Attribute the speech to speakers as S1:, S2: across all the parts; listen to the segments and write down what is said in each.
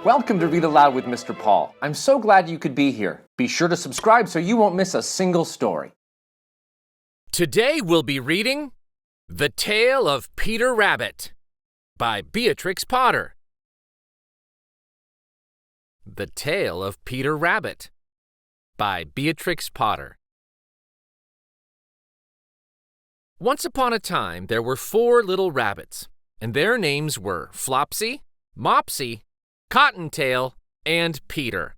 S1: Welcome to Read Aloud with Mr. Paul. I'm so glad you could be here. Be sure to subscribe so you won't miss a single story.
S2: Today we'll be reading The Tale of Peter Rabbit by Beatrix Potter. The Tale of Peter Rabbit by Beatrix Potter. Once upon a time, there were 4 little rabbits, and their names were Flopsy, Mopsy, Cottontail, and Peter.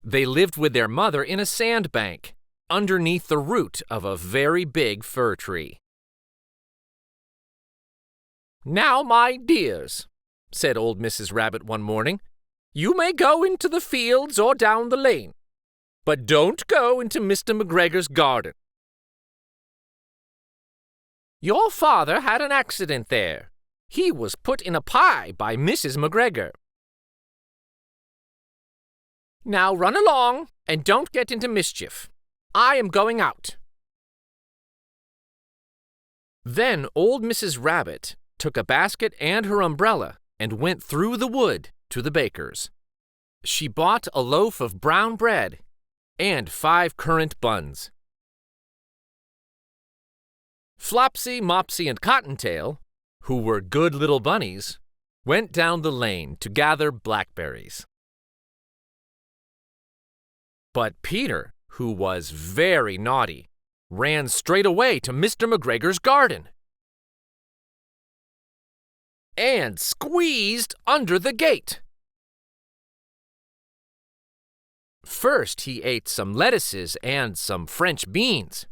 S2: They lived with their mother in a sandbank, underneath the root of a very big fir tree. "Now, my dears," said old Mrs. Rabbit one morning, "you may go into the fields or down the lane, but don't go into Mr. McGregor's garden. Your father had an accident there. He was put in a pie by Mrs. McGregor. Now run along and don't get into mischief. I am going out." Then old Mrs. Rabbit took a basket and her umbrella and went through the wood to the baker's. She bought a loaf of brown bread and 5 currant buns. Flopsy, Mopsy, and Cottontail, who were good little bunnies, went down the lane to gather blackberries. But Peter, who was very naughty, ran straight away to Mr. McGregor's garden and squeezed under the gate. First he ate some lettuces and some French beans,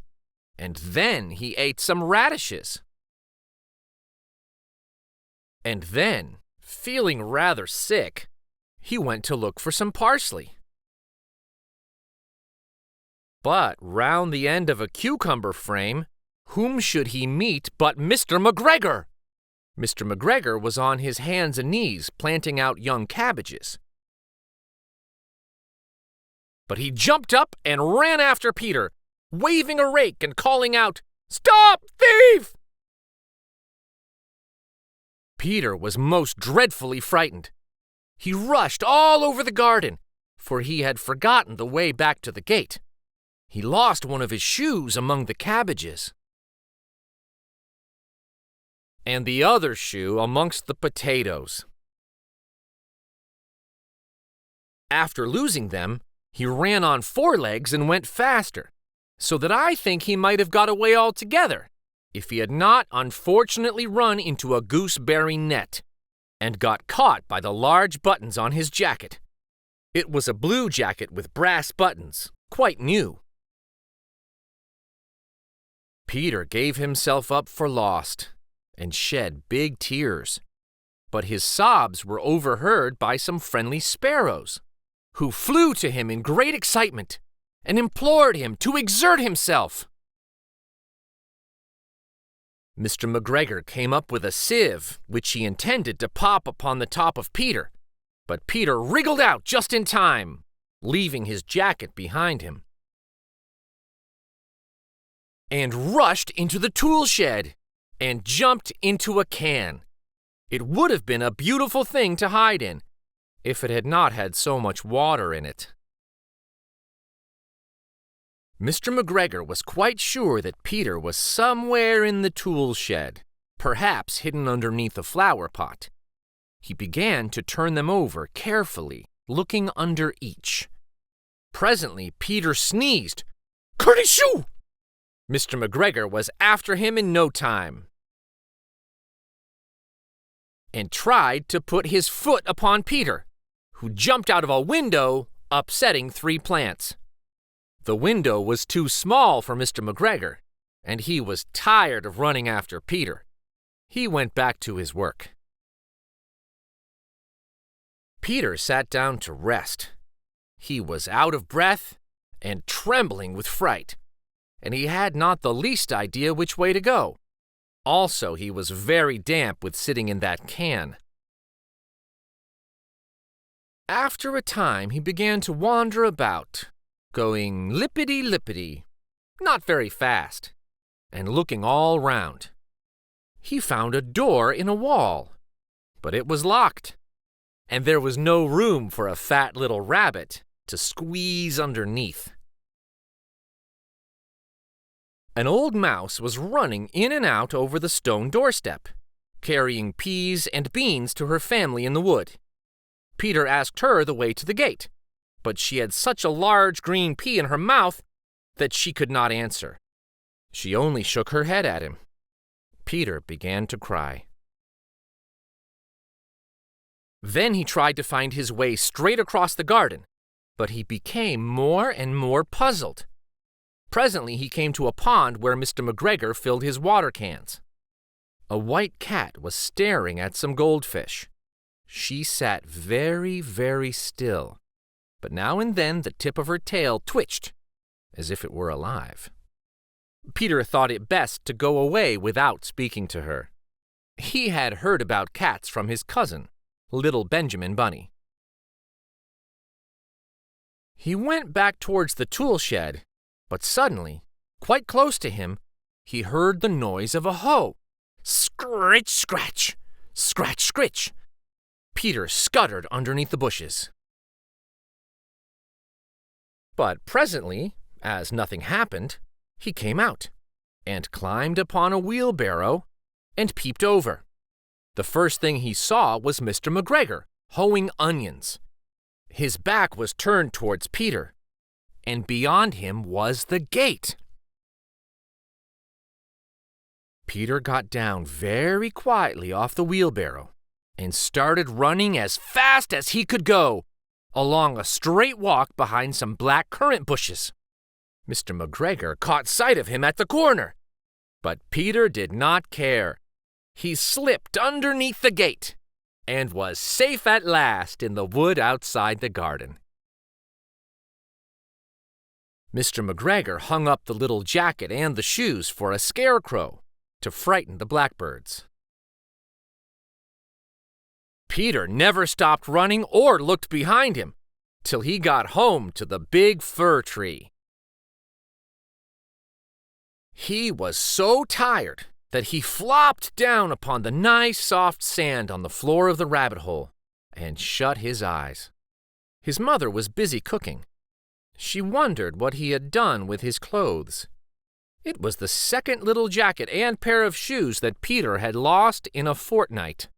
S2: and then he ate some radishes. And then, feeling rather sick, he went to look for some parsley. But round the end of a cucumber frame, whom should he meet but Mr. McGregor? Mr. McGregor was on his hands and knees planting out young cabbages. But he jumped up and ran after Peter, waving a rake and calling out, "Stop, thief!" Peter was most dreadfully frightened. He rushed all over the garden, for he had forgotten the way back to the gate. He lost one of his shoes among the cabbages, and the other shoe amongst the potatoes. After losing them, he ran on 4 legs and went faster, so that I think he might have got away altogether if he had not unfortunately run into a gooseberry net and got caught by the large buttons on his jacket. It was a blue jacket with brass buttons, quite new. Peter gave himself up for lost and shed big tears, but his sobs were overheard by some friendly sparrows, who flew to him in great excitement and implored him to exert himself. Mr. McGregor came up with a sieve which he intended to pop upon the top of Peter, but Peter wriggled out just in time, leaving his jacket behind him, and rushed into the tool shed and jumped into a can. It would have been a beautiful thing to hide in if it had not had so much water in it. Mr. McGregor was quite sure that Peter was somewhere in the tool shed, perhaps hidden underneath a flower pot. He began to turn them over carefully, looking under each. Presently Peter sneezed. "Curdy-shoo!" Mr. McGregor was after him in no time and tried to put his foot upon Peter, who jumped out of a window, upsetting 3 plants. The window was too small for Mr. McGregor, and he was tired of running after Peter. He went back to his work. Peter sat down to rest. He was out of breath and trembling with fright, and he had not the least idea which way to go. Also, he was very damp with sitting in that can. After a time, he began to wander about, going lippity-lippity, not very fast, and looking all round. He found a door in a wall, but it was locked. and there was no room for a fat little rabbit to squeeze underneath. An old mouse was running in and out over the stone doorstep, carrying peas and beans to her family in the wood. Peter asked her the way to the gate, but she had such a large green pea in her mouth that she could not answer. She only shook her head at him. Peter began to cry. Then he tried to find his way straight across the garden, but he became more and more puzzled. Presently he came to a pond where Mr. McGregor filled his water cans. A white cat was staring at some goldfish. She sat very, very still, but now and then the tip of her tail twitched, as if it were alive. Peter thought it best to go away without speaking to her. He had heard about cats from his cousin, little Benjamin Bunny. He went back towards the tool shed, but suddenly, quite close to him, he heard the noise of a hoe. Scritch, scratch! Scratch, scritch! Peter scuttered underneath the bushes. But presently, as nothing happened, he came out and climbed upon a wheelbarrow and peeped over. The first thing he saw was Mr. McGregor hoeing onions. His back was turned towards Peter, and beyond him was the gate. Peter got down very quietly off the wheelbarrow and started running as fast as he could go along a straight walk behind some black currant bushes. Mr. McGregor caught sight of him at the corner, but Peter did not care. He slipped underneath the gate and was safe at last in the wood outside the garden. Mr. McGregor hung up the little jacket and the shoes for a scarecrow to frighten the blackbirds. Peter never stopped running or looked behind him till he got home to the big fir tree. He was so tired that he flopped down upon the nice soft sand on the floor of the rabbit hole and shut his eyes. His mother was busy cooking. She wondered what he had done with his clothes. It was the second little jacket and pair of shoes that Peter had lost in a fortnight.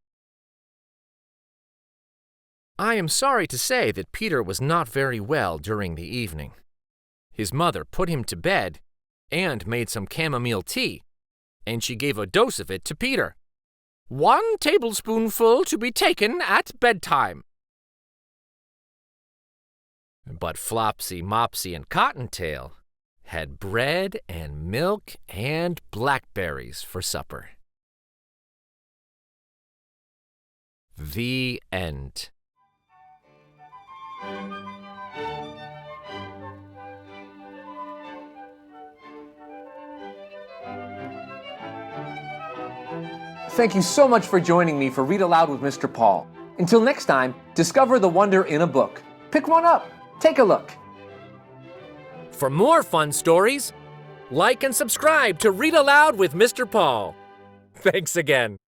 S2: I am sorry to say that Peter was not very well during the evening. His mother put him to bed and made some chamomile tea, and she gave a dose of it to Peter. 1 tablespoonful to be taken at bedtime. But Flopsy, Mopsy, and Cottontail had bread and milk and blackberries for supper. The end.
S1: Thank you so much for joining me for Read Aloud with Mr. Paul. Until next time, discover the wonder in a book. Pick one up. Take a look.
S2: For more fun stories, like and subscribe to Read Aloud with Mr. Paul. Thanks again.